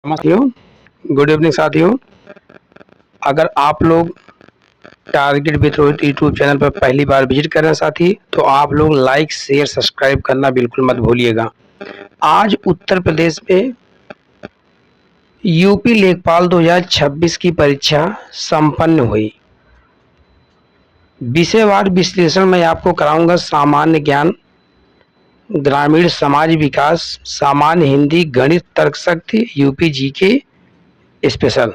साथियों, good evening साथियों। अगर आप लोग target with Rohit YouTube channel पर पहली बार विजिट कर रहे हैं साथी, तो आप लोग लाइक शेयर सब्सक्राइब करना बिल्कुल मत भूलिएगा। आज उत्तर प्रदेश में यूपी लेखपाल 2026 की परीक्षा संपन्न हुई। विषयवार विश्लेषण में आपको कराऊंगा सामान्य ज्ञान, ग्रामीण समाज विकास, सामान्य हिंदी, गणित, तर्कशक्ति, यूपी जीके स्पेशल।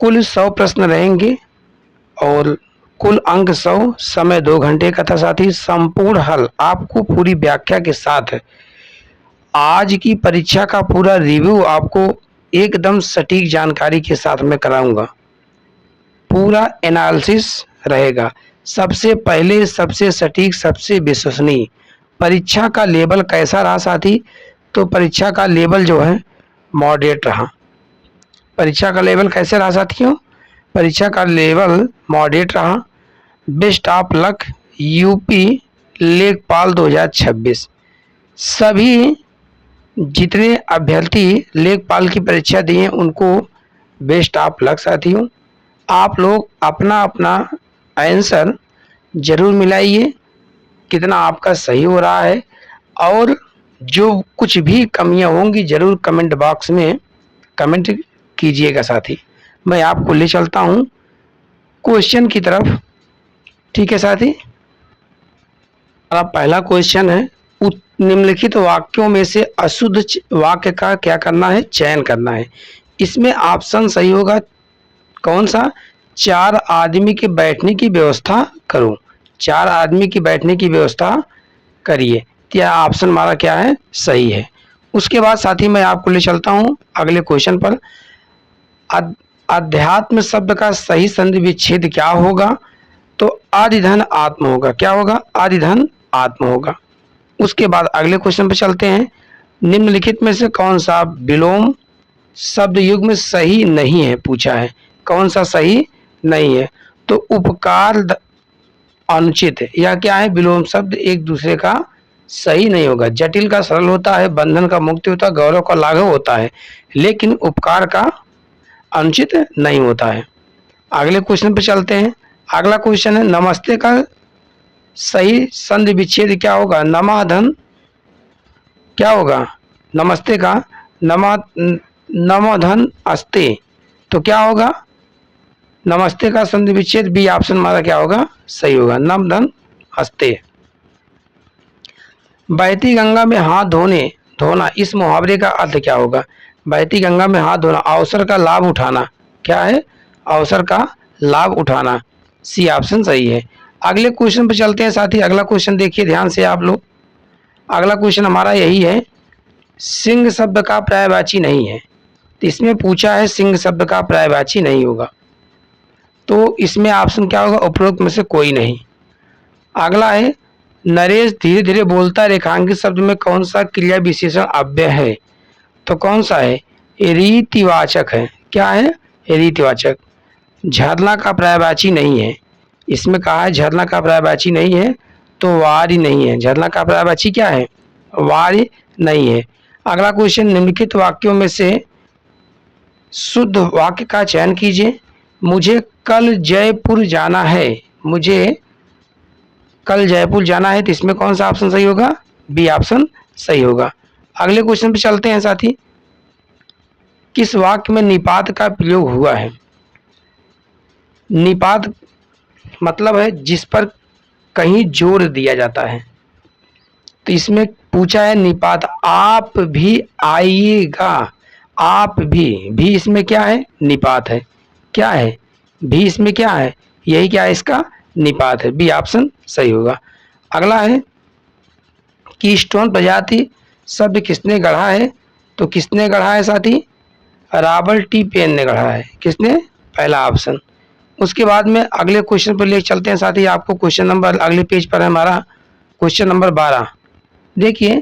कुल 100 प्रश्न रहेंगे और कुल अंक 100, समय 2 घंटे का था साथी। संपूर्ण हल आपको पूरी व्याख्या के साथ आज की परीक्षा का पूरा रिव्यू आपको एकदम सटीक जानकारी के साथ में कराऊंगा। पूरा एनालिसिस रहेगा। सबसे पहले, सबसे सटीक, सबसे विश्वसनीय। परीक्षा का लेवल कैसा रहा साथी? तो परीक्षा का लेवल जो है मॉडरेट रहा। परीक्षा का लेवल कैसे रहा साथियों? परीक्षा का लेवल मॉडरेट रहा। बेस्ट ऑफ लक यूपी लेखपाल 2026। सभी जितने अभ्यर्थी लेखपाल की परीक्षा दिए उनको बेस्ट ऑफ लक साथियों। आप लोग अपना अपना आंसर जरूर मिलाइए, कितना आपका सही हो रहा है, और जो कुछ भी कमियां होंगी जरूर कमेंट बॉक्स में कमेंट कीजिएगा साथी। मैं आपको ले चलता हूं क्वेश्चन की तरफ। ठीक है साथी, हमारा पहला क्वेश्चन है, निम्नलिखित वाक्यों में से अशुद्ध वाक्य का क्या करना है? चयन करना है। इसमें ऑप्शन सही होगा कौन सा? 4 आदमी के बैठने की व्यवस्था करो। 4 आदमी की बैठने की व्यवस्था करिए। यह ऑप्शन हमारा क्या है? सही है। उसके बाद साथी मैं आपको ले चलता हूं अगले क्वेश्चन पर। अध्यात्म शब्द का सही संधि विच्छेद क्या होगा? तो आदिधन आत्म होगा। क्या होगा? आदिधन आत्म होगा। उसके बाद अगले क्वेश्चन पर चलते हैं। निम्नलिखित में से कौन सा विलोम शब्द युग में सही नहीं है? पूछा है कौन सा सही नहीं है? तो उपकार अनुचित है, या क्या है? विलोम शब्द एक दूसरे का सही नहीं होगा। जटिल का सरल होता है, बंधन का मुक्ति होता है, गौरव का लाघव होता है, लेकिन उपकार का अनुचित नहीं होता है। अगले क्वेश्चन पे चलते हैं। अगला क्वेश्चन है, नमस्ते का सही संधि विच्छेद क्या होगा? नमाधन क्या होगा? नमस्ते का नमोधन अस्ते। तो क्या होगा? नमस्ते का संधि विच्छेद बी ऑप्शन हमारा क्या होगा? सही होगा, नम धन हस्ते। बहती गंगा में हाथ धोना इस मुहावरे का अर्थ क्या होगा? बहती गंगा में हाथ धोना, अवसर का लाभ उठाना। क्या है? अवसर का लाभ उठाना। सी ऑप्शन सही है। अगले क्वेश्चन पर चलते हैं साथी। अगला क्वेश्चन देखिए ध्यान से आप लोग। अगला क्वेश्चन हमारा यही है, सिंह शब्द का पर्यायवाची नहीं है। तो इसमें पूछा है सिंह शब्द का पर्यायवाची नहीं होगा, तो इसमें ऑप्शन क्या होगा? उपरोक्त में से कोई नहीं। अगला है, नरेश धीरे धीरे बोलता रेखांकित शब्द में कौन सा क्रिया विशेषण अव्यय है? तो कौन सा है? रीतिवाचक है। क्या है? रीतिवाचक। झरना का पर्यायवाची नहीं है। इसमें कहा है झरना का पर्यायवाची नहीं है, तो वारी नहीं है। झरना का पर्यायवाची क्या है? वारी नहीं है। अगला क्वेश्चन, निम्नलिखित वाक्यों में से शुद्ध वाक्य का चयन कीजिए। मुझे कल जयपुर जाना है। मुझे कल जयपुर जाना है, तो इसमें कौन सा ऑप्शन सही होगा? बी ऑप्शन सही होगा। अगले क्वेश्चन पे चलते हैं साथी। किस वाक्य में निपात का प्रयोग हुआ है? निपात मतलब है जिस पर कहीं जोर दिया जाता है। तो इसमें पूछा है निपात, आप भी आइएगा। आप भी इसमें क्या है? निपात है। क्या है? भी इसमें क्या है? यही क्या है? इसका निपात है। बी ऑप्शन सही होगा। अगला है, कीस्टोन प्रजाति शब्द किसने गढ़ा है? तो किसने गढ़ा है साथी? रॉबर्ट टी पेन ने गढ़ा है। किसने? पहला ऑप्शन। उसके बाद में अगले क्वेश्चन पर ले चलते हैं साथी। आपको क्वेश्चन नंबर अगले पेज पर है हमारा क्वेश्चन नंबर 12। देखिए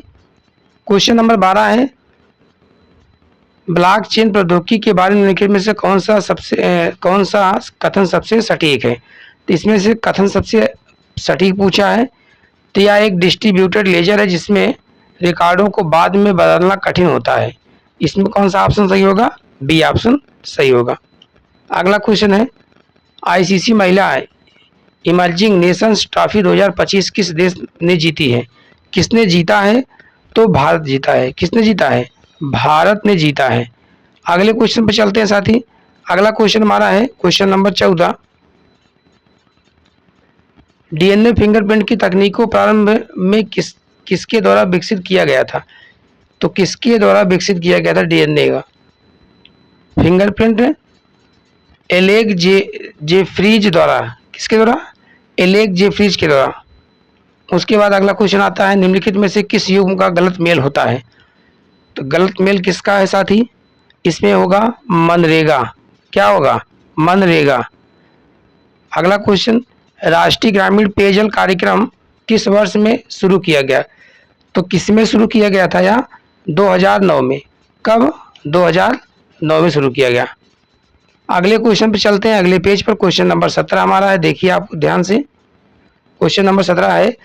क्वेश्चन नंबर 12 है, ब्लॉकचेन प्रौद्योगिकी के बारे में निम्नलिखित में से कौन सा कथन सबसे सटीक है? तो इसमें से कथन सबसे सटीक पूछा है। तो यह एक डिस्ट्रीब्यूटेड लेजर है जिसमें रिकॉर्डों को बाद में बदलना कठिन होता है। इसमें कौन सा ऑप्शन सही होगा? बी ऑप्शन सही होगा। अगला क्वेश्चन है, आईसीसी महिला इमर्जिंग नेशंस ट्रॉफी 2025 किस देश ने जीती है? किसने जीता है? तो भारत जीता है। किसने जीता है? भारत ने जीता है। अगले क्वेश्चन पे चलते हैं साथी। अगला क्वेश्चन हमारा है क्वेश्चन नंबर 14। डीएनए फिंगरप्रिंट की तकनीक को प्रारंभ में किसके द्वारा विकसित किया गया था? तो किसके द्वारा विकसित किया गया था डीएनए का फिंगरप्रिंट? एलेक जेफ्रीज द्वारा। किसके द्वारा? एलेक जेफ्रीज के द्वारा। उसके बाद अगला क्वेश्चन आता है, निम्नलिखित में से किस युग्म का गलत मेल होता है? तो गलत मेल किसका है साथी? इसमें होगा मनरेगा। क्या होगा? मनरेगा। अगला क्वेश्चन, राष्ट्रीय ग्रामीण पेयजल कार्यक्रम किस वर्ष में शुरू किया गया? तो किस में शुरू किया गया था? या 2009 में। कब? 2009 में शुरू किया गया। अगले क्वेश्चन पे चलते हैं, अगले पेज पर। क्वेश्चन नंबर 17 हमारा है, देखिए आप ध्यान से। क्वेश्चन नंबर 17 है,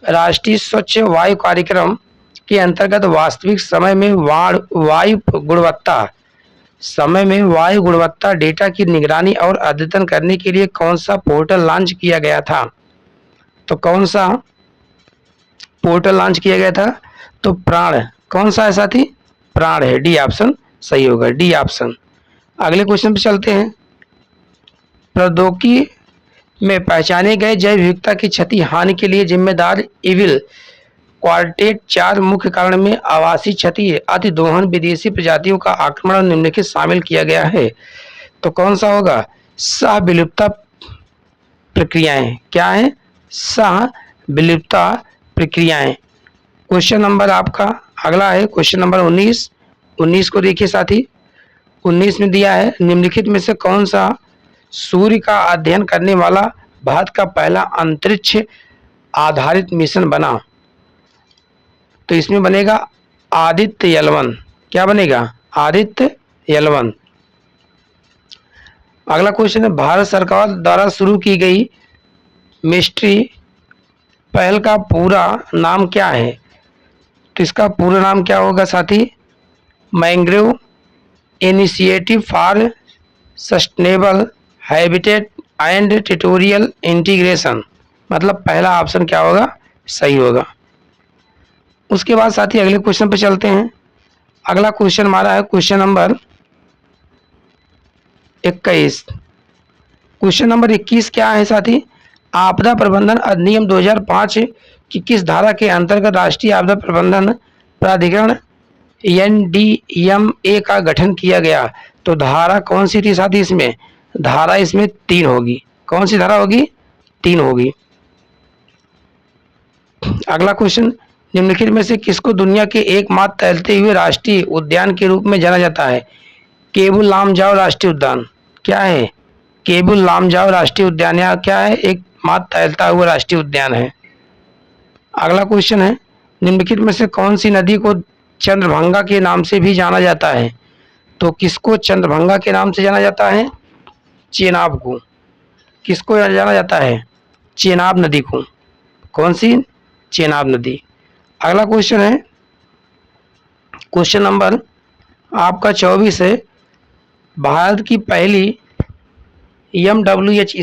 राष्ट्रीय स्वच्छ वायु कार्यक्रम के अंतर्गत वास्तविक समय में वायु गुणवत्ता डेटा की निगरानी और अद्यतन करने के लिए कौन सा पोर्टल लॉन्च किया गया था? तो कौन सा पोर्टल लॉन्च किया गया था? तो प्राण। कौन सा है साथी? प्राण है। डी ऑप्शन सही होगा, डी ऑप्शन। अगले क्वेश्चन पे चलते हैं, प्रौद्योगिकी में पहचाने गए जैव विविधता की क्षति हानि के लिए जिम्मेदार इविल क्वार्टेट 4 मुख्य कारण में आवासीय क्षति, अतिदोहन, विदेशी प्रजातियों का आक्रमण और निम्नलिखित शामिल किया गया है। तो कौन सा होगा? सह विलुप्तता प्रक्रियाएं। क्या है? सह विलुप्तता प्रक्रियाएं। क्वेश्चन नंबर आपका अगला है क्वेश्चन नंबर 19। 19 को देखिए साथी। 19 में दिया है, निम्नलिखित में से कौन सा सूर्य का अध्ययन करने वाला भारत का पहला अंतरिक्ष आधारित मिशन बना? तो इसमें बनेगा आदित्य एल1। क्या बनेगा? आदित्य एल1। अगला क्वेश्चन है, भारत सरकार द्वारा शुरू की गई मिस्ट्री पहल का पूरा नाम क्या है? तो इसका पूरा नाम क्या होगा साथी? Mangrove initiative for sustainable habitat and territorial integration. मतलब पहला ऑप्शन क्या होगा? सही होगा। उसके बाद साथी अगले क्वेश्चन पे चलते हैं। अगला क्वेश्चन हमारा है क्वेश्चन नंबर 21। क्वेश्चन नंबर 21 क्या है साथी? आपदा प्रबंधन अधिनियम 2005 की किस धारा के अंतर्गत राष्ट्रीय आपदा प्रबंधन प्राधिकरण NDMA का गठन किया गया? तो धारा कौन सी थी साथी? इसमें धारा इसमें 3 होगी। कौन सी धारा होगी? 3 होगी। अगला क्वेश्चन, निम्नलिखित में से किसको दुनिया के एकमात्र तैरते हुए राष्ट्रीय उद्यान के रूप में जाना जाता है? केबुल लामजाओ राष्ट्रीय उद्यान। क्या है? केबुल लामजाओ राष्ट्रीय उद्यान या क्या है? एकमात्र तैरता हुआ राष्ट्रीय उद्यान है। अगला क्वेश्चन है, निम्नलिखित में से कौन सी नदी को चंद्रभंगा के नाम से भी जाना जाता है? तो किसको चंद्रभंगा के नाम से जाना जाता है? चेनाब को। किसको जाना जाता है? चेनाब नदी को। कौन सी? चेनाब नदी। अगला क्वेश्चन है क्वेश्चन नंबर आपका 24 है, भारत की पहली MWH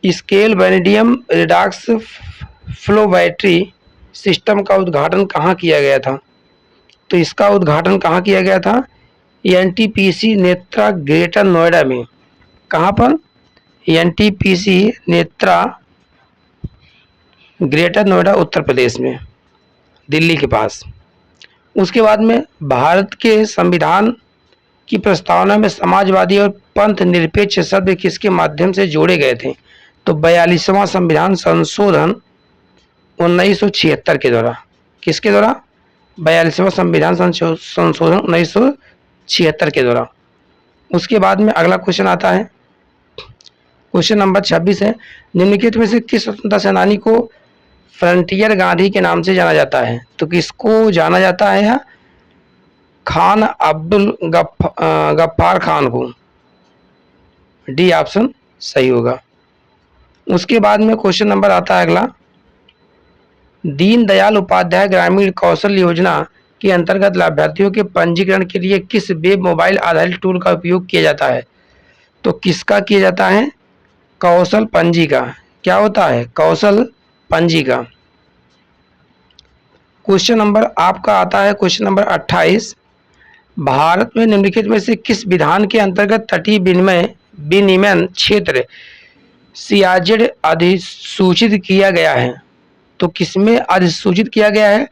scale vanadium redox flow battery system का उद्घाटन कहाँ किया गया था? तो इसका उद्घाटन कहाँ किया गया था? NTPC नेत्रा ग्रेटर नोएडा में। कहाँ पर? NTPC नेत्रा ग्रेटर नोएडा उत्तर प्रदेश में, दिल्ली के पास। उसके बाद में भारत के संविधान की प्रस्तावना में समाजवादी और पंथ निरपेक्ष शब्द किसके माध्यम से जोड़े गए थे? तो 42वां संविधान संशोधन 1976 के द्वारा। किसके द्वारा? 42वां संविधान संशोधन 1976 के द्वारा। उसके बाद में अगला क्वेश्चन आता है क्वेश्चन नंबर 26 है, निम्नलिखित में से किस स्वतंत्रता सेनानी को फ्रंटियर गांधी के नाम से जाना जाता है? तो किसको जाना जाता है? खान अब्दुल गफ्फार खान को। डी ऑप्शन सही होगा। उसके बाद में क्वेश्चन नंबर आता है अगला, दीनदयाल उपाध्याय ग्रामीण कौशल योजना के अंतर्गत लाभार्थियों के पंजीकरण के लिए किस वेब मोबाइल आधारित टूल का उपयोग किया जाता है? तो किसका किया जाता है? कौशल पंजी का। क्या होता है? कौशल पंजी का। क्वेश्चन नंबर आपका आता है क्वेश्चन नंबर 28। भारत में निम्नलिखित में से किस विधान के अंतर्गत तटीय विनिमय क्षेत्र सियाचिन अधिसूचित किया गया है? तो किसमें अधिसूचित किया गया है?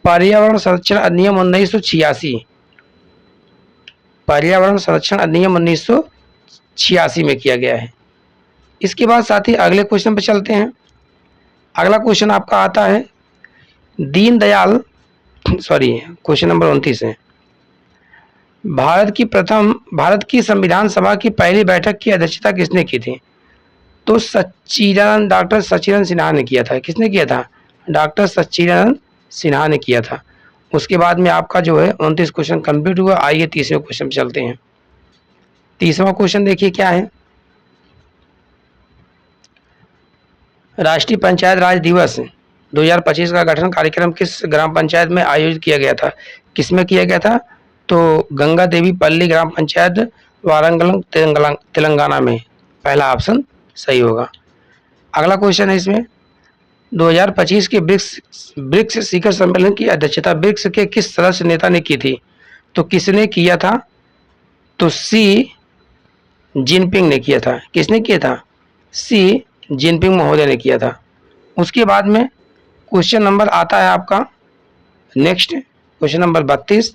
पर्यावरण संरक्षण अधिनियम 1986। पर्यावरण संरक्षण अधिनियम 1986 में किया गया है। इसके बाद साथ ही अगले क्वेश्चन पर चलते हैं। अगला क्वेश्चन आपका आता है दीनदयाल क्वेश्चन नंबर 29 है। भारत की संविधान सभा की पहली बैठक की अध्यक्षता किसने की थी? तो डॉक्टर सच्चिदानंद सिन्हा ने किया था। किसने किया था? डॉक्टर सच्चिदानंद सिन्हा ने किया था। उसके बाद में आपका जो है 29 क्वेश्चन कंप्लीट हुआ। आइए तीसरे क्वेश्चन पे चलते हैं। तीसरा क्वेश्चन देखिए क्या है। राष्ट्रीय पंचायत राज दिवस 2025 का गठन कार्यक्रम किस ग्राम पंचायत में आयोजित किया गया था? किसमें किया गया था? तो गंगा देवी पल्ली ग्राम पंचायत वारंगलम तेलंगाना में। पहला ऑप्शन सही होगा। अगला क्वेश्चन है इसमें 2025 के ब्रिक्स शिखर सम्मेलन की अध्यक्षता ब्रिक्स के किस सदस्य नेता ने की थी? तो किसने किया था? तो सी जिनपिंग ने किया था। किसने किया था? सी जिनपिंग महोदय ने किया था। उसके बाद में क्वेश्चन नंबर आता है आपका नेक्स्ट क्वेश्चन नंबर 32।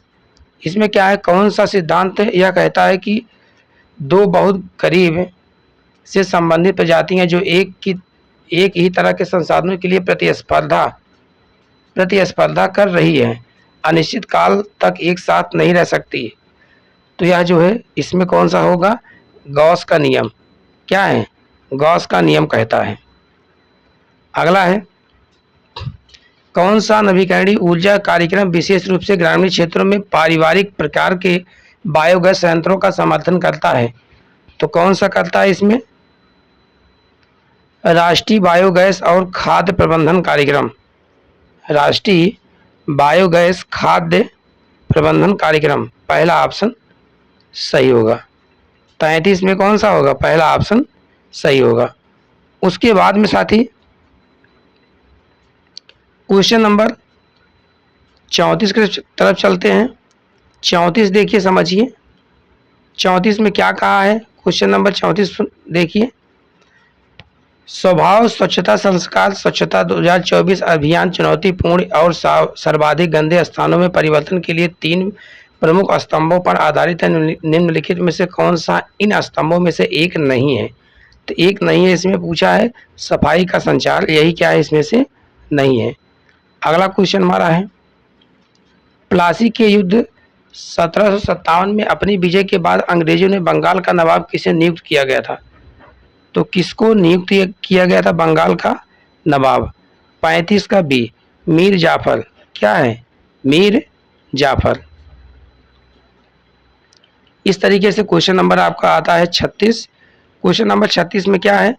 इसमें क्या है? कौन सा सिद्धांत यह कहता है कि दो बहुत करीब से संबंधित प्रजातियां जो एक ही तरह के संसाधनों के लिए प्रतिस्पर्धा कर रही है अनिश्चित काल तक एक साथ नहीं रह सकती? तो यह जो है इसमें कौन सा होगा? गॉस का नियम। क्या है? गॉस का नियम कहता है। अगला है कौन सा नवीकरणीय ऊर्जा कार्यक्रम विशेष रूप से ग्रामीण क्षेत्रों में पारिवारिक प्रकार के बायोगैस संयंत्रों का समर्थन करता है? तो कौन सा करता है इसमें? राष्ट्रीय बायोगैस और खाद्य प्रबंधन कार्यक्रम। राष्ट्रीय बायोगैस खाद्य प्रबंधन कार्यक्रम। पहला ऑप्शन सही होगा। 33 में कौन सा होगा? पहला ऑप्शन सही होगा। उसके बाद में साथी क्वेश्चन नंबर 34 की तरफ चलते हैं। 34 देखिए, समझिए 34 में क्या कहा है। क्वेश्चन नंबर 34 देखिए। स्वभाव स्वच्छता संस्कार स्वच्छता 2024 अभियान चुनौतीपूर्ण और सर्वाधिक गंदे स्थानों में परिवर्तन के लिए 3 प्रमुख स्तंभों पर आधारित है। निम्नलिखित में से कौन सा इन स्तंभों में से एक नहीं है? तो एक नहीं है इसमें पूछा है सफाई का संचार। यही क्या है? इसमें से नहीं है। अगला क्वेश्चन हमारा है प्लासी के युद्ध 1757 में अपनी विजय के बाद अंग्रेजों ने बंगाल का नवाब किसे नियुक्त किया गया था? तो किसको नियुक्त किया गया था बंगाल का नवाब? 35 का बी मीर जाफर। क्या है? मीर जाफर। इस तरीके से क्वेश्चन नंबर आपका आता है 36। क्वेश्चन नंबर 36 में क्या है?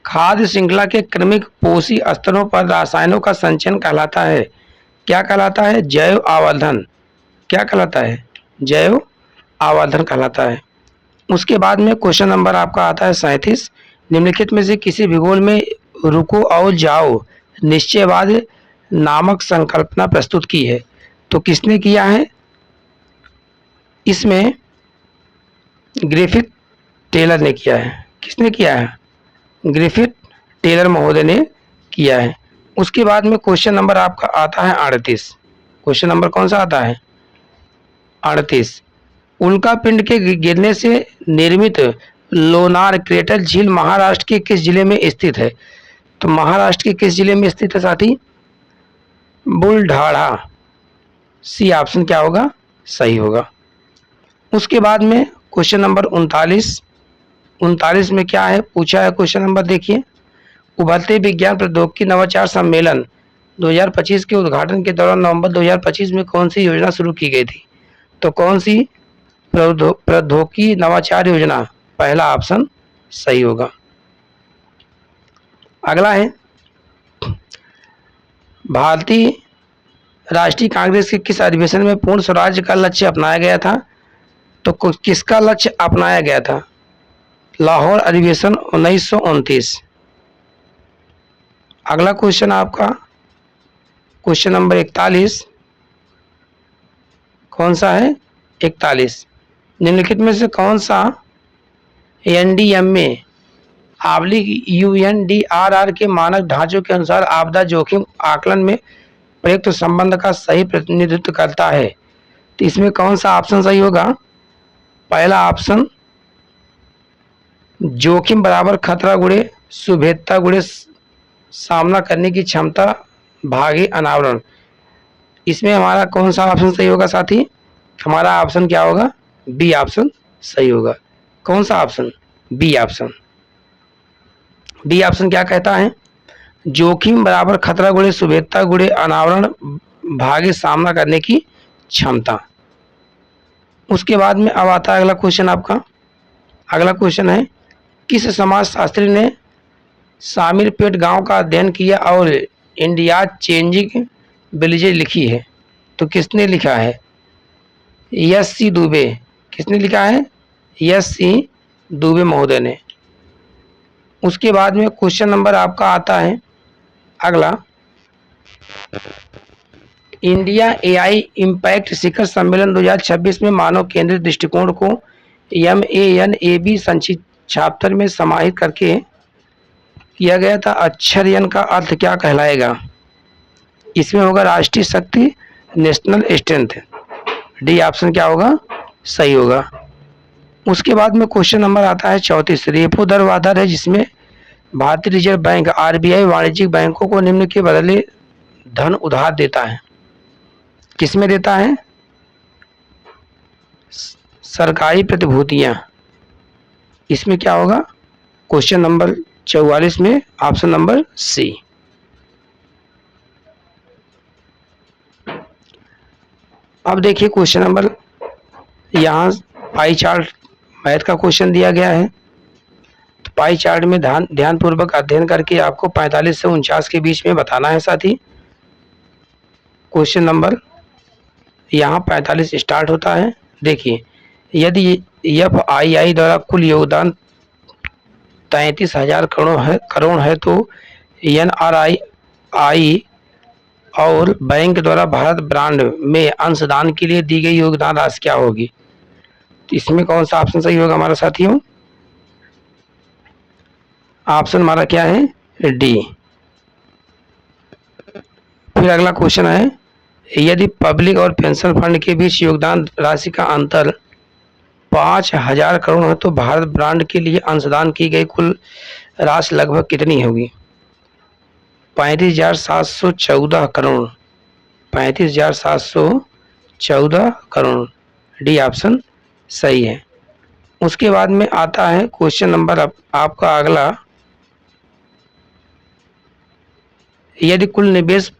खाद्य श्रृंखला के क्रमिक पोषी स्तरों पर रसायनों का संचयन कहलाता है। क्या कहलाता है? जैव आवर्धन। क्या कहलाता है? जैव आवर्धन कहलाता है। उसके बाद में क्वेश्चन नंबर आपका आता है 37। निम्नलिखित में से किसी भूगोल में रुको और जाओ निश्चयवाद नामक संकल्पना प्रस्तुत की है? तो किसने किया है? इसमें ग्रिफिथ टेलर ने किया है। किसने किया है? ग्रिफिथ टेलर महोदय ने किया है। उसके बाद में क्वेश्चन नंबर आपका आता है 38। क्वेश्चन नंबर कौन सा आता है? 38। उल्का पिंड के गिरने से निर्मित लोनार क्रेटर झील महाराष्ट्र के किस जिले में स्थित है? तो महाराष्ट्र के किस जिले में स्थित है साथी? बुलढाणा। सी ऑप्शन क्या होगा? सही होगा। उसके बाद में क्वेश्चन नंबर 39। 39 में क्या है पूछा है? क्वेश्चन नंबर देखिए। उभरते विज्ञान प्रौद्योगिकी नवाचार सम्मेलन 2025 के उद्घाटन के दौरान नवंबर 2025 में कौन सी योजना शुरू की गई थी? तो कौन सी प्रौद्योगिकी नवाचार योजना? पहला ऑप्शन सही होगा। अगला है भारतीय राष्ट्रीय कांग्रेस के किस अधिवेशन में पूर्ण स्वराज का लक्ष्य अपनाया गया था? तो किसका लक्ष्य अपनाया गया था? लाहौर अधिवेशन 1929। अगला क्वेश्चन आपका क्वेश्चन नंबर 41 कौन सा है? 41। निम्नलिखित में से कौन सा एनडीएमए यूएनडीआरआर के मानक ढांचों के अनुसार आपदा जोखिम आकलन में प्रयुक्त संबंध का सही प्रतिनिधित्व करता है? तो इसमें कौन सा ऑप्शन सही होगा? पहला ऑप्शन जोखिम बराबर खतरा गुणे सुभेद्यता गुणे सामना करने की क्षमता भागे अनावरण। इसमें हमारा कौन सा ऑप्शन सही होगा साथी? हमारा ऑप्शन क्या होगा? बी ऑप्शन सही होगा। कौन सा option? B option. B option क्या कहता है? जोखिम बराबर खतरा गुणे सुभेद्यता गुणे अनावरण भागे सामना करने की क्षमता। उसके बाद में अब आता है अगला क्वेश्चन आपका। अगला क्वेश्चन है किस समाजशास्त्री ने शामिरपेट गांव का अध्ययन किया और इंडिया चेंजिंग विलेजेस लिखी है? तो किसने लिखा है? S C Dubey. किसने लिखा है? एस सी दुबे महोदय ने। उसके बाद में क्वेश्चन नंबर आपका आता है अगला, इंडिया एआई इम्पैक्ट शिखर सम्मेलन 2026 में मानव केंद्रित दृष्टिकोण को MANAB संक्षिप्त में समाहित करके किया गया था। अक्षर यन का अर्थ क्या कहलाएगा? इसमें होगा राष्ट्रीय शक्ति, नेशनल स्ट्रेंथ। डी ऑप्शन क्या होगा? सही होगा। उसके बाद में क्वेश्चन नंबर आता है 34। रेपो दर वह दर है जिसमें भारतीय रिजर्व बैंक RBI वाणिज्यिक बैंकों को निम्न के बदले धन उधार देता है। किसमें देता है? सरकारी प्रतिभूतियां। इसमें क्या होगा? क्वेश्चन नंबर 44 में ऑप्शन नंबर सी। अब देखिए क्वेश्चन नंबर, यहाँ पाई चार्ट मैथ का क्वेश्चन दिया गया है। तो पाई चार्ट में ध्यानपूर्वक अध्ययन करके आपको 45 से 49 के बीच में बताना है साथी। क्वेश्चन नंबर यहाँ 45 स्टार्ट होता है। देखिए, यदि FII द्वारा कुल योगदान 33,000 करोड़ है तो NRI और बैंक द्वारा भारत ब्रांड में अंशदान के लिए दी गई योगदान राशि क्या होगी? तो इसमें कौन सा ऑप्शन सही होगा हमारा साथियों? ऑप्शन हमारा क्या है? डी। फिर अगला क्वेश्चन है, यदि पब्लिक और पेंशन फंड के बीच योगदान राशि का अंतर 5,000 करोड़ है तो भारत ब्रांड के लिए अंशदान की गई कुल राशि लगभग कितनी होगी? 35,714 करोड़। 35,714 करोड़। डी ऑप्शन सही है। उसके बाद में आता है क्वेश्चन नंबर आपका अगला, यदि कुल निवेश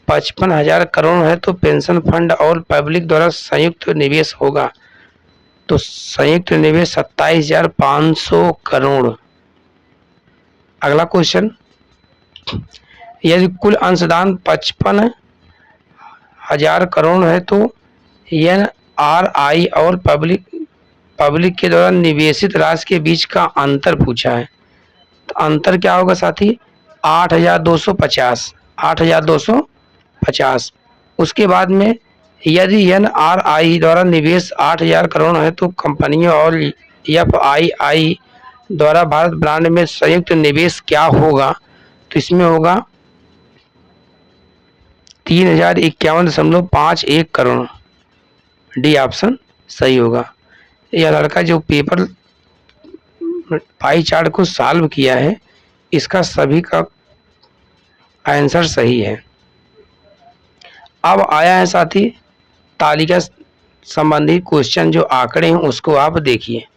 55,000 करोड़ है तो पेंशन फंड और पब्लिक द्वारा संयुक्त निवेश होगा। तो संयुक्त निवेश 27,500 करोड़। अगला क्वेश्चन, यदि कुल अंशदान 55,000 करोड़ है तो NRI और पब्लिक के द्वारा निवेशित राशि के बीच का अंतर पूछा है। तो अंतर क्या होगा साथी? 8,250। 8,250। उसके बाद में यदि NRI द्वारा निवेश 8,000 करोड़ है तो कंपनियों और FII द्वारा भारत ब्रांड में संयुक्त निवेश क्या होगा? तो इसमें होगा 3,051.51 करोड़। डी ऑप्शन सही होगा। यह लड़का जो पेपर पाई चार्ट को सॉल्व किया है इसका सभी का आंसर सही है। अब आया है साथी तालिका संबंधी क्वेश्चन, जो आंकड़े हैं उसको आप देखिए।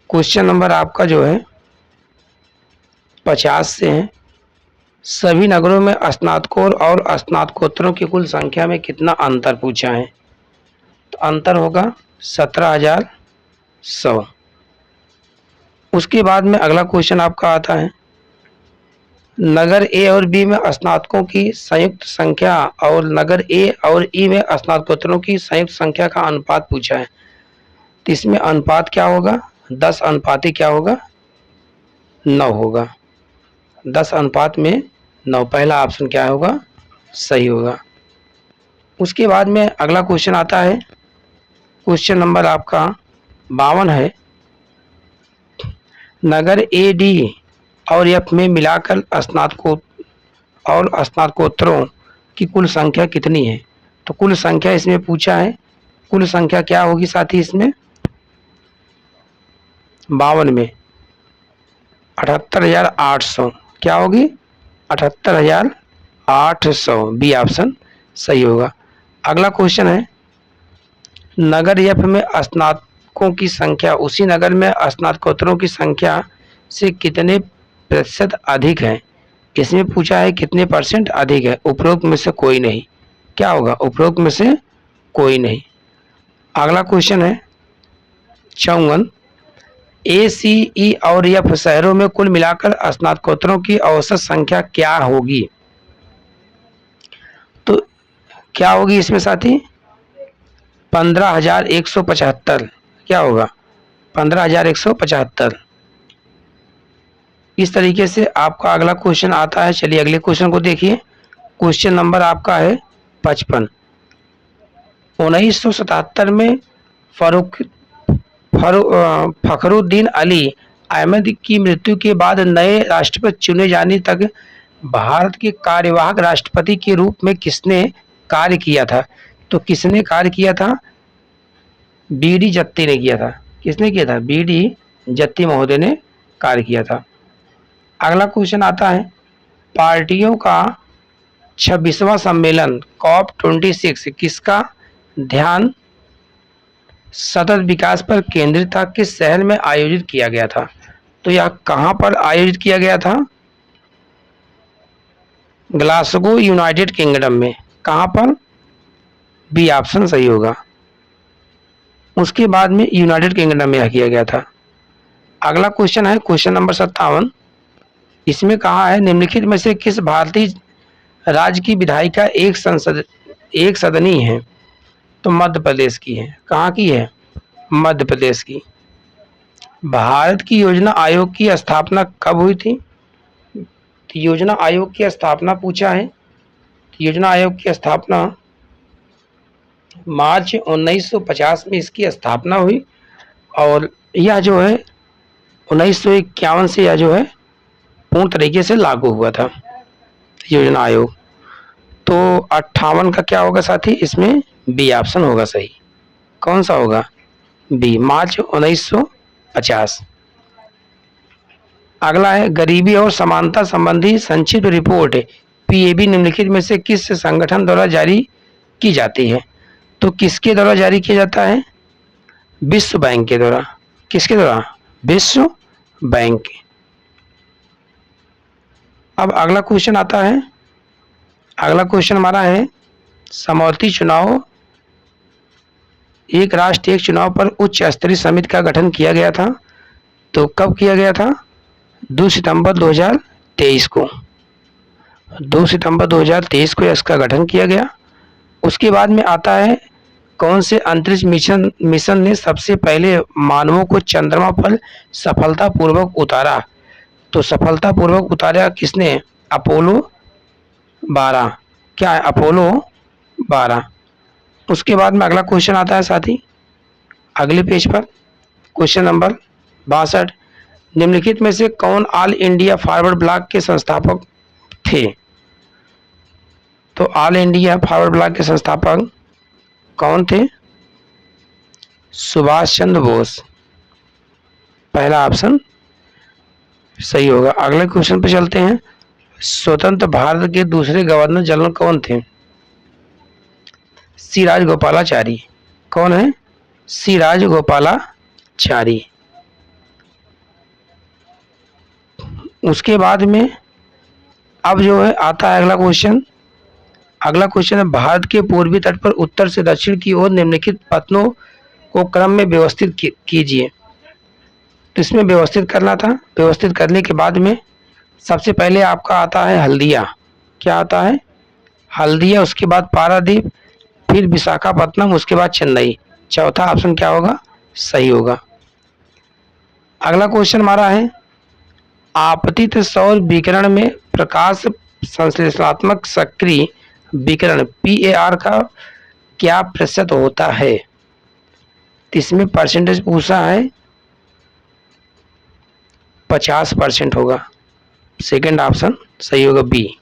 क्वेश्चन नंबर आपका जो है 50 से है, सभी नगरों में स्नातकोत्तर और स्नातकोत्तरों की कुल संख्या में कितना अंतर पूछा है? तो अंतर होगा 17,100। उसके बाद में अगला क्वेश्चन आपका आता है, नगर ए और बी में स्नातकों की संयुक्त संख्या और नगर ए और ई में स्नातकोत्तरों की संयुक्त संख्या का अनुपात पूछा है। तो इसमें अनुपात क्या होगा? 10 अनुपात क्या होगा? 9 होगा। 10 अनुपात में 9, पहला ऑप्शन क्या होगा? सही होगा। उसके बाद में अगला क्वेश्चन आता है, क्वेश्चन नंबर आपका 52 है। नगर ए डी और एफ में मिलाकर स्नातकोत्तरों की कुल संख्या कितनी है? तो कुल संख्या इसमें पूछा है, कुल संख्या क्या होगी साथी? इसमें 52 में 78,800 क्या होगी? 78,800, बी ऑप्शन सही होगा। अगला क्वेश्चन है, नगर एफ में स्नातकों की संख्या उसी नगर में स्नातकोत्तरों की संख्या से कितने प्रतिशत अधिक है? इसमें पूछा है कितने परसेंट अधिक है? उपरोक्त में से कोई नहीं। क्या होगा? उपरोक्त में से कोई नहीं। अगला क्वेश्चन है 54, ए सी ई और एफ शहरों में कुल मिलाकर स्नातकोत्तरों की औसत संख्या क्या होगी? तो क्या होगी इसमें साथी? 15,175। क्या होगा? 15,175। इस तरीके से आपका अगला क्वेश्चन आता है। चलिए अगले क्वेश्चन को देखिए। क्वेश्चन नंबर आपका है 55। 1977 में फखरुद्दीन अली अहमद की मृत्यु के बाद नए राष्ट्रपति चुने जाने तक भारत के कार्यवाहक राष्ट्रपति के रूप में किसने कार्य किया था? तो किसने कार्य किया था? बी.डी. जत्ती ने किया था। किसने किया था? बी.डी. जत्ती महोदय ने कार्य किया था। अगला क्वेश्चन आता है, पार्टियों का 26वां सम्मेलन COP26 किसका ध्यान सतत विकास पर केंद्रित था? किस शहर में आयोजित किया गया था? तो यह कहां पर आयोजित किया गया था? ग्लासगो, यूनाइटेड किंगडम में। कहां पर? बी ऑप्शन सही होगा। उसके बाद में यूनाइटेड किंगडम में यह किया गया था। अगला क्वेश्चन है क्वेश्चन नंबर 57। इसमें कहा है, निम्नलिखित में से किस भारतीय राज्य की विधायिका एक सदनी है? तो मध्य प्रदेश की है। कहाँ की है? मध्य प्रदेश की। भारत की योजना आयोग की स्थापना कब हुई थी? तो योजना आयोग की स्थापना पूछा है। योजना आयोग की स्थापना मार्च 1950 में इसकी स्थापना हुई और यह जो है 1951 से यह जो है पूर्ण तरीके से लागू हुआ था योजना आयोग। तो 58 का क्या होगा साथी? इसमें बी ऑप्शन होगा सही। कौन सा होगा? बी, मार्च 1950। अगला है, गरीबी और समानता संबंधी संक्षिप्त रिपोर्ट पीएबी निम्नलिखित में से किस संगठन द्वारा जारी की जाती है? तो किसके द्वारा जारी किया जाता है? विश्व बैंक के द्वारा। किसके द्वारा? विश्व बैंक। अब अगला क्वेश्चन आता है, अगला क्वेश्चन हमारा है, समवर्ती चुनाव, एक राष्ट्र एक चुनाव पर उच्च स्तरीय समिति का गठन किया गया था। तो कब किया गया था? 2 सितंबर 2023 को। 2 सितंबर 2023 को इसका गठन किया गया। उसके बाद में आता है, कौन से अंतरिक्ष मिशन ने सबसे पहले मानवों को चंद्रमा पर सफलतापूर्वक उतारा? तो सफलतापूर्वक उतारा किसने? अपोलो 12। क्या है? अपोलो 12। उसके बाद में अगला क्वेश्चन आता है साथी अगले पेज पर, क्वेश्चन नंबर 62। निम्नलिखित में से कौन ऑल इंडिया फॉरवर्ड ब्लॉक के संस्थापक थे? तो ऑल इंडिया फॉरवर्ड ब्लॉक के संस्थापक कौन थे? सुभाष चंद्र बोस। पहला ऑप्शन सही होगा। अगले क्वेश्चन पे चलते हैं, स्वतंत्र भारत के दूसरे गवर्नर जनरल कौन थे? सी राजगोपालाचारी। कौन है? सी राजगोपालाचारी। उसके बाद में अब जो है आता है अगला क्वेश्चन। अगला क्वेश्चन है, भारत के पूर्वी तट पर उत्तर से दक्षिण की ओर निम्नलिखित पतनों को क्रम में व्यवस्थित कीजिए। तो इसमें व्यवस्थित करना था। व्यवस्थित करने के बाद में सबसे पहले आपका आता है हल्दिया, क्या आता है? हल्दिया, उसके बाद पारादीप, फिर विशाखापट्टनम, उसके बाद चेन्नई। चौथा ऑप्शन क्या होगा? सही होगा। अगला क्वेश्चन हमारा है, आपतित सौर विकिरण में प्रकाश संश्लेषणात्मक सक्रिय विकिरण PAR का क्या प्रतिशत होता है? इसमें परसेंटेज पूछा है, 50% होगा। सेकंड ऑप्शन सही होगा, बी।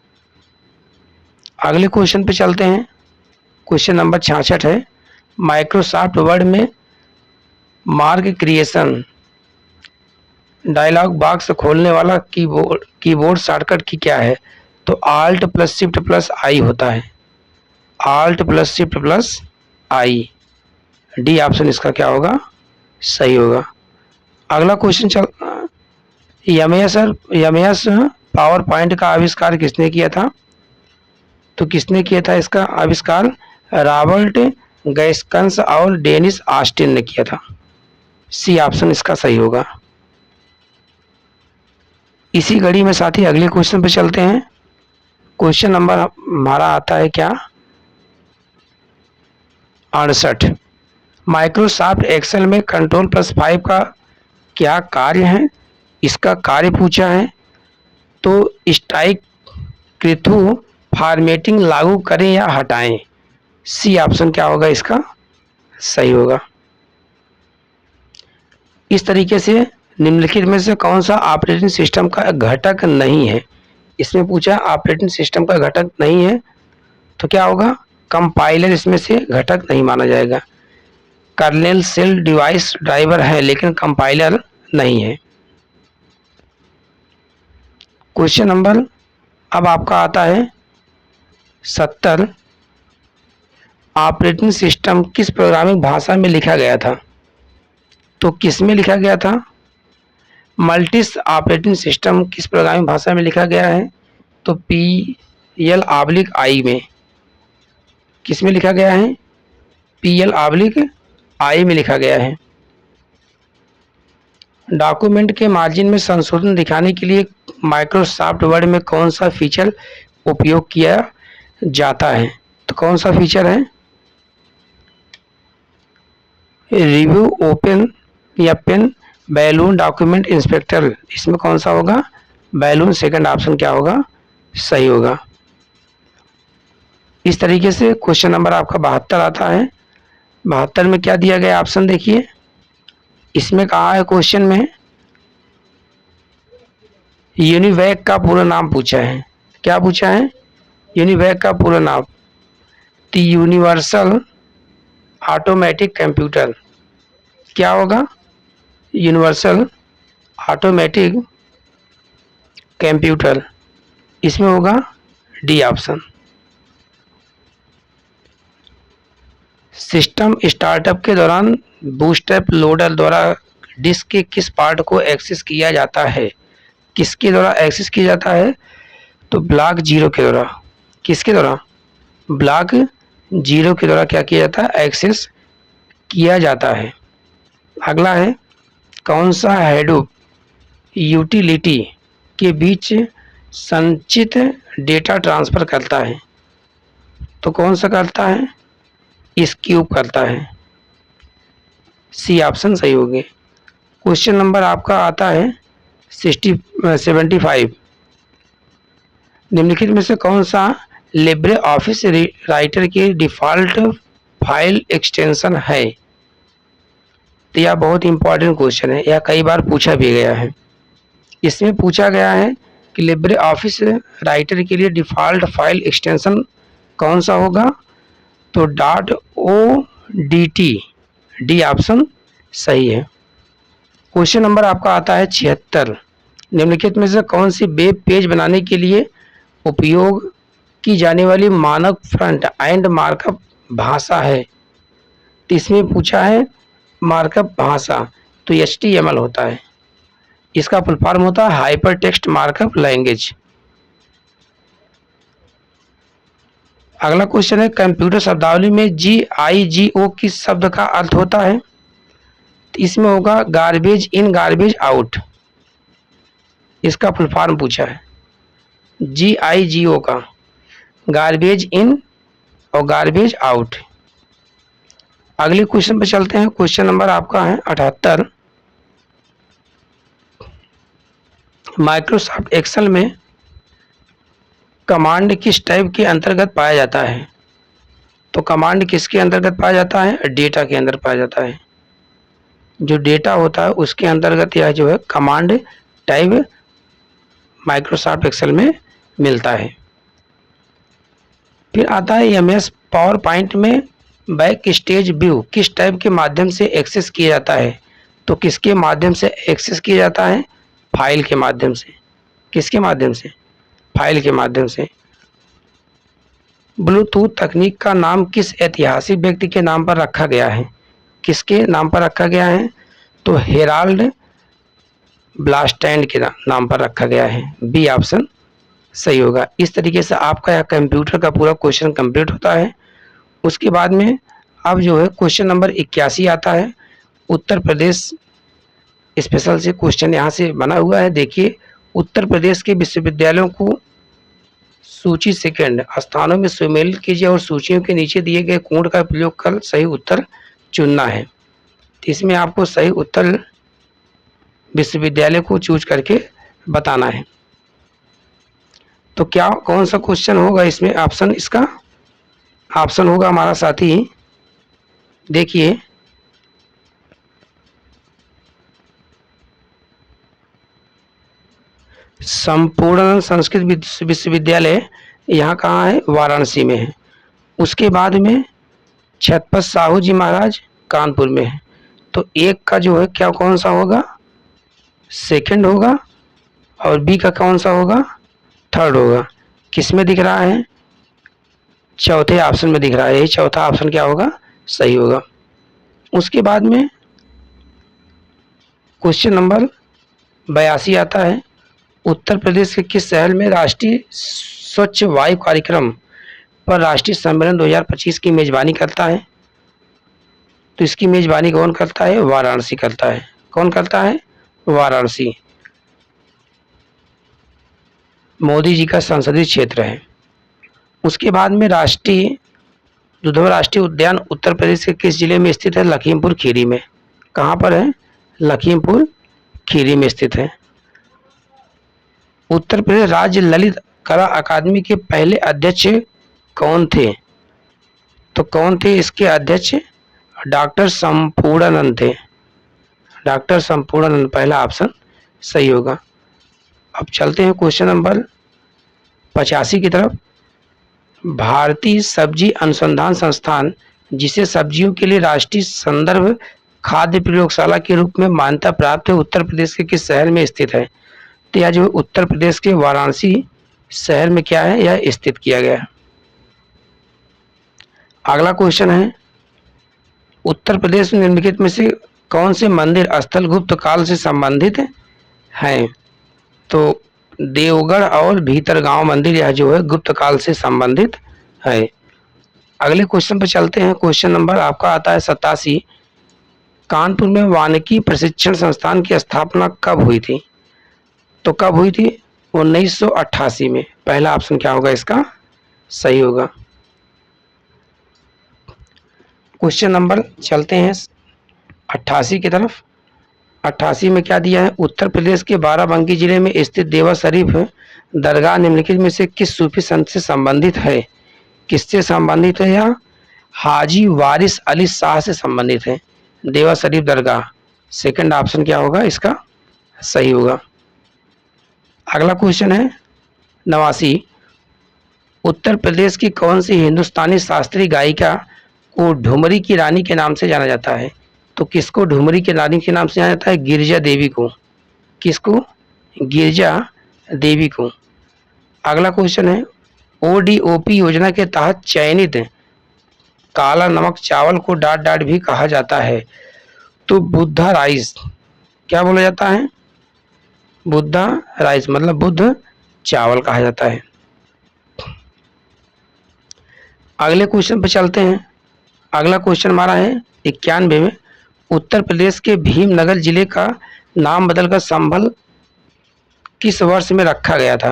अगले क्वेश्चन पे चलते हैं। क्वेश्चन नंबर 66 है, माइक्रोसॉफ्ट वर्ड में मार्क क्रिएशन डायलॉग बॉक्स खोलने वाला कीबोर्ड शॉर्टकट की क्या है? तो आल्ट प्लस शिफ्ट प्लस आई होता है, आल्ट प्लस शिफ्ट प्लस आई। डी ऑप्शन इसका क्या होगा? सही होगा। अगला क्वेश्चन चल, एमएस पावर पॉइंट का आविष्कार किसने किया था? तो किसने किया था इसका आविष्कार? रॉबर्ट गैस्कन्स और डेनिस ऑस्टिन ने किया था। सी ऑप्शन इसका सही होगा। इसी घड़ी में साथी अगले क्वेश्चन पे चलते हैं। क्वेश्चन नंबर हमारा आता है क्या? 68। माइक्रोसॉफ्ट एक्सेल में Ctrl+5 का क्या कार्य है? इसका कार्य पूछा है। तो स्ट्राइक कृथु फॉर्मेटिंग लागू करें या हटाएं? सी ऑप्शन क्या होगा इसका? सही होगा। इस तरीके से निम्नलिखित में से कौन सा ऑपरेटिंग सिस्टम का घटक नहीं है? इसमें पूछा ऑपरेटिंग सिस्टम का घटक नहीं है, तो क्या होगा? कंपाइलर इसमें से घटक नहीं माना जाएगा। कर्नेल सेल डिवाइस ड्राइवर है लेकिन कंपाइलर नहीं है। क्वेश्चन नंबर अब आपका आता है 70। ऑपरेटिंग सिस्टम किस प्रोग्रामिंग भाषा में लिखा गया था? तो किस में लिखा गया था? मल्टिस ऑपरेटिंग सिस्टम किस प्रोग्रामिंग भाषा में लिखा गया है? तो PL/I में। किस में लिखा गया है? PL/I में लिखा गया है। डॉक्यूमेंट के मार्जिन में संशोधन दिखाने के लिए माइक्रोसॉफ्ट वर्ड में कौन सा फीचर उपयोग किया जाता है? तो कौन सा फीचर है? रिव्यू ओपन या पेन बैलून डॉक्यूमेंट इंस्पेक्टर, इसमें कौन सा होगा? बैलून। सेकंड ऑप्शन क्या होगा? सही होगा। इस तरीके से क्वेश्चन नंबर आपका 72 आता है। 72 में क्या दिया गया ऑप्शन देखिए। इसमें कहा है क्वेश्चन में यूनिवैक का पूरा नाम पूछा है। क्या पूछा है? यूनिवैक का पूरा नाम। द यूनिवर्सल ऑटोमेटिक कंप्यूटर क्या होगा? यूनिवर्सल ऑटोमेटिक कंप्यूटर, इसमें होगा डी ऑप्शन। सिस्टम स्टार्टअप के दौरान बूटस्ट्रैप लोडर द्वारा डिस्क के किस पार्ट को एक्सेस किया जाता है? किसके द्वारा एक्सेस किया जाता है? तो ब्लॉक 0 के द्वारा। किसके द्वारा? ब्लॉक 0 के द्वारा क्या किया जाता है? एक्सेस किया जाता है। अगला है, कौन सा हैडूप यूटिलिटी के बीच संचित डेटा ट्रांसफर करता है? तो कौन सा करता है? स्क्यूब करता है। सी ऑप्शन सही होगी। क्वेश्चन नंबर आपका आता है 75। निम्नलिखित में से कौन सा लिब्रे ऑफिस राइटर की डिफ़ॉल्ट फाइल एक्सटेंशन है? तो यह बहुत इंपॉर्टेंट क्वेश्चन है, यह कई बार पूछा भी गया है। इसमें पूछा गया है कि लिब्रे ऑफिस राइटर के लिए डिफ़ॉल्ट फाइल एक्सटेंशन कौन सा होगा? तो .odt। डी ऑप्शन सही है। क्वेश्चन नंबर आपका आता है 76। निम्नलिखित में से कौन सी वेब पेज बनाने के लिए उपयोग की जाने वाली मानक फ्रंट एंड मार्कअप भाषा है? तो इसमें पूछा है मार्कअप भाषा, तो HTML होता है। इसका फुल फॉर्म होता है हाइपर टेक्स्ट मार्कअप लैंग्वेज। अगला क्वेश्चन है, कंप्यूटर शब्दावली में GIGO किस शब्द का अर्थ होता है? तो इसमें होगा गार्बेज इन गार्बेज आउट। इसका फुल फॉर्म पूछा है। GIGO का, गार्बेज इन और गार्बेज आउट। अगले क्वेश्चन पे चलते हैं। क्वेश्चन नंबर आपका है 78। माइक्रोसॉफ्ट एक्सेल में कमांड किस टाइप के अंतर्गत पाया जाता है? तो कमांड किसके अंतर्गत पाया जाता है? डेटा के अंदर पाया जाता है। जो डेटा होता है उसके अंतर्गत यह जो है कमांड टाइप माइक्रोसॉफ्ट एक्सेल में मिलता है। फिर आता है MS पावर पॉइंट में बैक स्टेज व्यू किस टाइप के माध्यम से एक्सेस किया जाता है? तो किसके माध्यम से एक्सेस किया जाता है? फाइल के माध्यम से। किसके माध्यम से? फाइल के माध्यम से। ब्लूटूथ तकनीक का नाम किस ऐतिहासिक व्यक्ति के नाम पर रखा गया है? किसके नाम पर रखा गया है? तो हेराल्ड ब्लास्टैंड के नाम पर रखा गया है। बी ऑप्शन सही होगा। इस तरीके से आपका यह कंप्यूटर का पूरा क्वेश्चन कंप्लीट होता है। उसके बाद में अब जो है क्वेश्चन नंबर 81 आता है। उत्तर प्रदेश स्पेशल से क्वेश्चन यहाँ से बना हुआ है। देखिए, उत्तर प्रदेश के विश्वविद्यालयों को सूची सेकंड स्थानों में सुमेलित कीजिए और सूचियों के नीचे दिए गए कोड का प्रयोग कर सही उत्तर चुनना है। तो इसमें आपको सही उत्तर विश्वविद्यालय को चूज करके बताना है। तो क्या कौन सा क्वेश्चन होगा इसमें? ऑप्शन इसका ऑप्शन होगा हमारा साथी, देखिए, संपूर्ण संस्कृत विश्वविद्यालय यहाँ कहाँ है? वाराणसी में है। उसके बाद में छत्रपति साहू जी महाराज कानपुर में है। तो एक का जो है क्या कौन सा होगा? सेकंड होगा। और बी का कौन सा होगा? थर्ड होगा। किस में दिख रहा है? चौथे ऑप्शन में दिख रहा है। यही चौथा ऑप्शन क्या होगा? सही होगा। उसके बाद में क्वेश्चन नंबर 82 आता है। उत्तर प्रदेश के किस शहर में राष्ट्रीय स्वच्छ वायु कार्यक्रम पर राष्ट्रीय सम्मेलन 2025 की मेजबानी करता है? तो इसकी मेजबानी कौन करता है? वाराणसी करता है। कौन करता है? वाराणसी। मोदी जी का संसदीय क्षेत्र है। उसके बाद में राष्ट्रीय दुधवा राष्ट्रीय उद्यान उत्तर प्रदेश के किस जिले में स्थित है? लखीमपुर खीरी में। कहाँ पर है? लखीमपुर खीरी में स्थित है। उत्तर प्रदेश राज्य ललित कला अकादमी के पहले अध्यक्ष कौन थे? तो कौन थे इसके अध्यक्ष? डॉक्टर संपूर्णानंद थे। डॉक्टर संपूर्णानंद पहला ऑप्शन सही होगा। अब चलते हैं क्वेश्चन नंबर 85 की तरफ। भारतीय सब्जी अनुसंधान संस्थान, जिसे सब्जियों के लिए राष्ट्रीय संदर्भ खाद्य प्रयोगशाला के रूप में मान्यता प्राप्त है, उत्तर प्रदेश के किस शहर में स्थित है? तो यह जो उत्तर प्रदेश के वाराणसी शहर में क्या है? यह स्थित किया गया है। अगला क्वेश्चन है, उत्तर प्रदेश में निम्नलिखित में से कौन से मंदिर स्थल गुप्त काल से संबंधित हैं? तो देवगढ़ और भीतरगांव मंदिर यह जो है गुप्त काल से संबंधित है। अगले क्वेश्चन पर चलते हैं। क्वेश्चन नंबर आपका आता है 87। कानपुर में वानिकी प्रशिक्षण संस्थान की स्थापना कब हुई थी? तो कब हुई थी? 1988 में। पहला ऑप्शन क्या होगा इसका? सही होगा। क्वेश्चन नंबर चलते हैं 88 की तरफ। 88 में क्या दिया है? उत्तर प्रदेश के बाराबंकी जिले में स्थित देवा शरीफ दरगाह निम्नलिखित में से किस सूफी संत से संबंधित है? किससे संबंधित है? यह हाजी वारिस अली शाह से संबंधित है। देवा शरीफ दरगाह। सेकंड ऑप्शन क्या होगा इसका? सही होगा। अगला क्वेश्चन है 89। उत्तर प्रदेश की कौन सी हिंदुस्तानी शास्त्रीय गायिका को ठुमरी की रानी के नाम से जाना जाता है? तो किसको ठुमरी की रानी के नाम से जाना जाता है? गिरिजा देवी को। किसको? गिरिजा देवी को। अगला क्वेश्चन है, ODOP योजना के तहत चयनित काला नमक चावल को डाट डाट भी कहा जाता है। तो बुद्धा राइस क्या बोला जाता है? बुद्धा राइस मतलब बुद्ध चावल कहा जाता है। अगले क्वेश्चन पर चलते हैं। अगला क्वेश्चन हमारा है 91 में। उत्तर प्रदेश के भीमनगर जिले का नाम बदलकर संभल किस वर्ष में रखा गया था?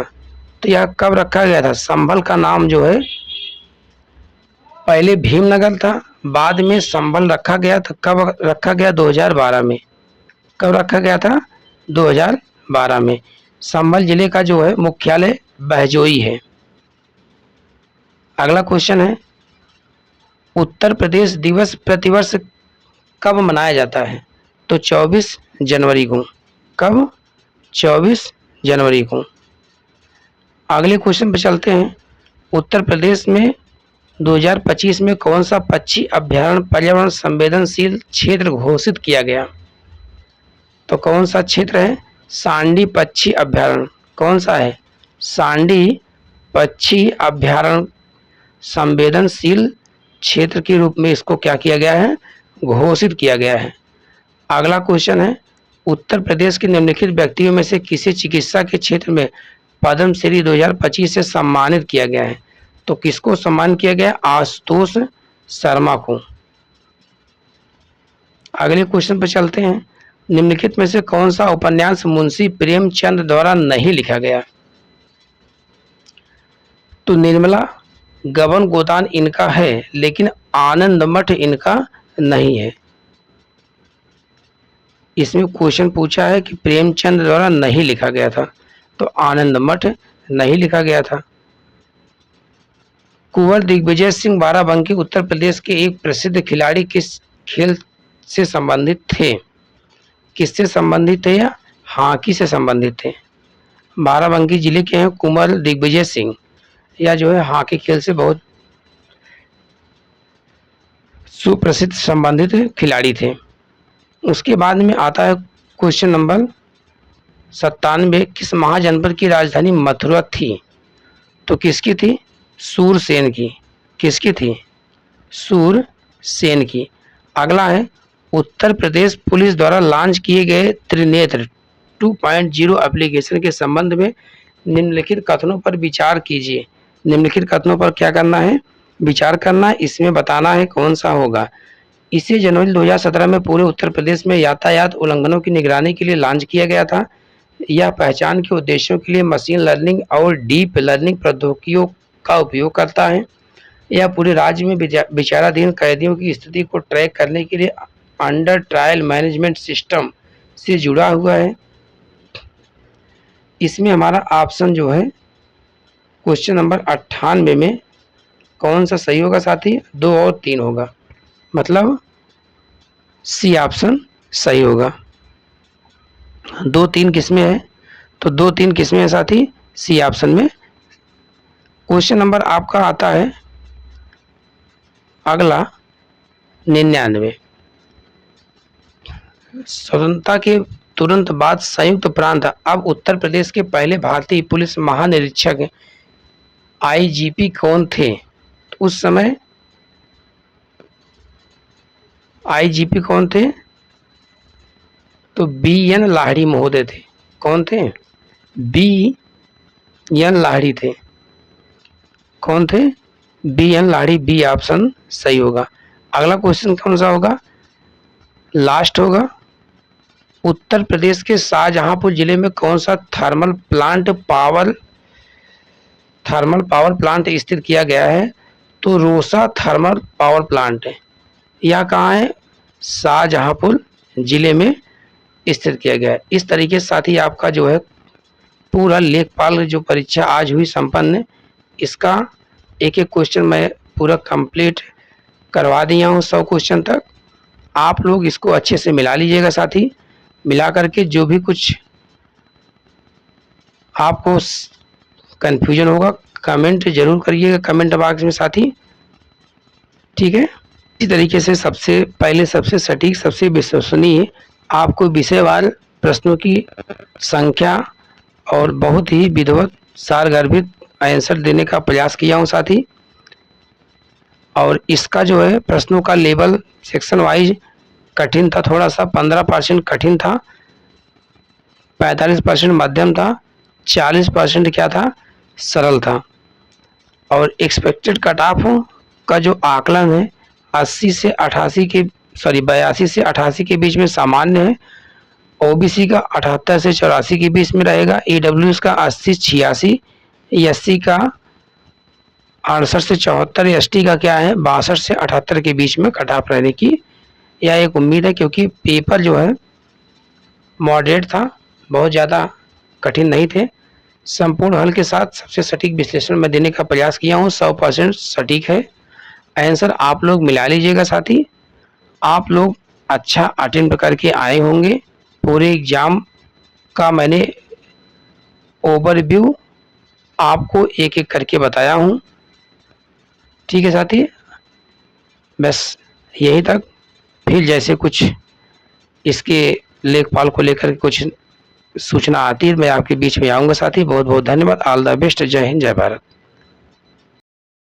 तो यह कब रखा गया था? संभल का नाम जो है पहले भीमनगर था, बाद में संभल रखा गया था। कब रखा गया? 2012 में। कब रखा गया था? 2012 में। संभल जिले का जो है मुख्यालय बहजोई है। अगला क्वेश्चन है, उत्तर प्रदेश दिवस प्रतिवर्ष कब मनाया जाता है? तो 24 जनवरी को। कब? 24 जनवरी को। अगले क्वेश्चन पर चलते हैं, उत्तर प्रदेश में 2025 में कौन सा पक्षी अभ्यारण्य पर्यावरण संवेदनशील क्षेत्र घोषित किया गया? तो कौन सा क्षेत्र है? सांडी पक्षी अभ्यारण्य। कौन सा है? सांडी पक्षी अभ्यारण्य संवेदनशील क्षेत्र के रूप में इसको क्या किया गया है? घोषित किया गया है। अगला क्वेश्चन है, उत्तर प्रदेश के निम्नलिखित व्यक्तियों में से किसे चिकित्सा के क्षेत्र में पद्मश्री 2025 से सम्मानित किया गया है? तो किसको सम्मान किया गया? आशुतोष शर्मा को। अगले क्वेश्चन पर चलते हैं, निम्नलिखित में से कौन सा उपन्यास मुंशी प्रेमचंद द्वारा नहीं लिखा गया? तो निर्मला गबन गोदान इनका है, लेकिन आनंद मठ इनका नहीं है। इसमें क्वेश्चन पूछा है कि प्रेमचंद द्वारा नहीं लिखा गया था, तो आनंद मठ नहीं लिखा गया था। कुंवर दिग्विजय सिंह बाराबंकी उत्तर प्रदेश के एक प्रसिद्ध खिलाड़ी किस खेल से संबंधित थे? किससे संबंधित थे? या हॉकी से संबंधित थे। बाराबंकी जिले के हैं कुंवर दिग्विजय सिंह, या जो है हॉकी खेल से बहुत सुप्रसिद्ध संबंधित खिलाड़ी थे। उसके बाद में आता है क्वेश्चन नंबर 97, किस महाजनपद की राजधानी मथुरा थी? तो किसकी थी? सूरसेन की। किसकी थी? सूरसेन की। अगला है, उत्तर प्रदेश पुलिस द्वारा लॉन्च किए गए त्रिनेत्र 2.0 एप्लीकेशन के संबंध में निम्नलिखित कथनों पर विचार कीजिए। निम्नलिखित कथनों पर क्या करना है? विचार करना है। इसमें बताना है कौन सा होगा। इसे जनवरी 2017 में पूरे उत्तर प्रदेश में यातायात उल्लंघनों की निगरानी के लिए लॉन्च किया गया था। यह पहचान के उद्देश्यों के लिए मशीन लर्निंग और डीप लर्निंग प्रौद्योगिकियों का उपयोग करता है। यह पूरे राज्य में विचाराधीन कैदियों की स्थिति को ट्रैक करने के लिए अंडर ट्रायल मैनेजमेंट सिस्टम से जुड़ा हुआ है। इसमें हमारा ऑप्शन जो है क्वेश्चन नंबर 98 में कौन सा सही होगा साथी? 2 और 3 होगा, मतलब सी ऑप्शन सही होगा। 2, 3 किसमें है? तो 2, 3 किसमें है साथी? सी ऑप्शन में। क्वेश्चन नंबर आपका आता है अगला 99। स्वतंत्रता के तुरंत बाद संयुक्त प्रांत अब उत्तर प्रदेश के पहले भारतीय पुलिस महानिरीक्षक आईजीपी कौन थे? उस समय आईजीपी कौन थे? तो बीएन लाहिड़ी महोदय थे। कौन थे? बीएन लाहिड़ी थे। कौन थे? बीएन लाहिड़ी। बी ऑप्शन सही होगा। अगला क्वेश्चन कौन सा होगा? लास्ट होगा। उत्तर प्रदेश के शाहजहांपुर जिले में कौन सा थर्मल पावर प्लांट स्थित किया गया है? तो रोसा थर्मल पावर प्लांट है। यह कहाँ है? शाहजहांपुर जिले में स्थित किया गया है। इस तरीके से साथ ही आपका जो है पूरा लेखपाल जो परीक्षा आज हुई संपन्न, इसका एक एक क्वेश्चन मैं पूरा कंप्लीट करवा दिया हूँ 100 क्वेश्चन तक। आप लोग इसको अच्छे से मिला लीजिएगा साथी। मिला करके जो भी कुछ आपको कंफ्यूजन होगा कमेंट जरूर करिएगा कमेंट बॉक्स में साथी, ठीक है। इसी तरीके से सबसे पहले सबसे सटीक सबसे विश्वसनीय आपको विषयवार प्रश्नों की संख्या और बहुत ही विधिवत सारगर्भित आंसर देने का प्रयास किया हूँ साथी। और इसका जो है प्रश्नों का लेवल सेक्शन वाइज कठिन था, थोड़ा सा 15% कठिन था, 45% मध्यम था, 40% क्या था? सरल था। और एक्सपेक्टेड कट ऑफ का जो आकलन है 82 से 88 के बीच में सामान्य है। ओबीसी का 78 से 84 के बीच में रहेगा। ईडब्ल्यूएस का 80 से 86 एससी का 68 से 74, एसटी का क्या है 62 से 78 के बीच में कट ऑफ रहने की यह एक उम्मीद है, क्योंकि पेपर जो है मॉडरेट था, बहुत ज़्यादा कठिन नहीं थे। संपूर्ण हल के साथ सबसे सटीक विश्लेषण मैं देने का प्रयास किया हूँ, 100% सटीक है। आंसर आप लोग मिला लीजिएगा साथी। आप लोग अच्छा अटेम्प्ट करके आए होंगे। पूरे एग्जाम का मैंने ओवरव्यू आपको एक एक करके बताया हूँ। ठीक है साथी, बस यही तक। फिर जैसे कुछ इसके लेखपाल को लेकर कुछ सूचना आती है मैं आपके बीच में आऊँगा साथी। बहुत बहुत धन्यवाद। All the best. जय हिंद, जय भारत।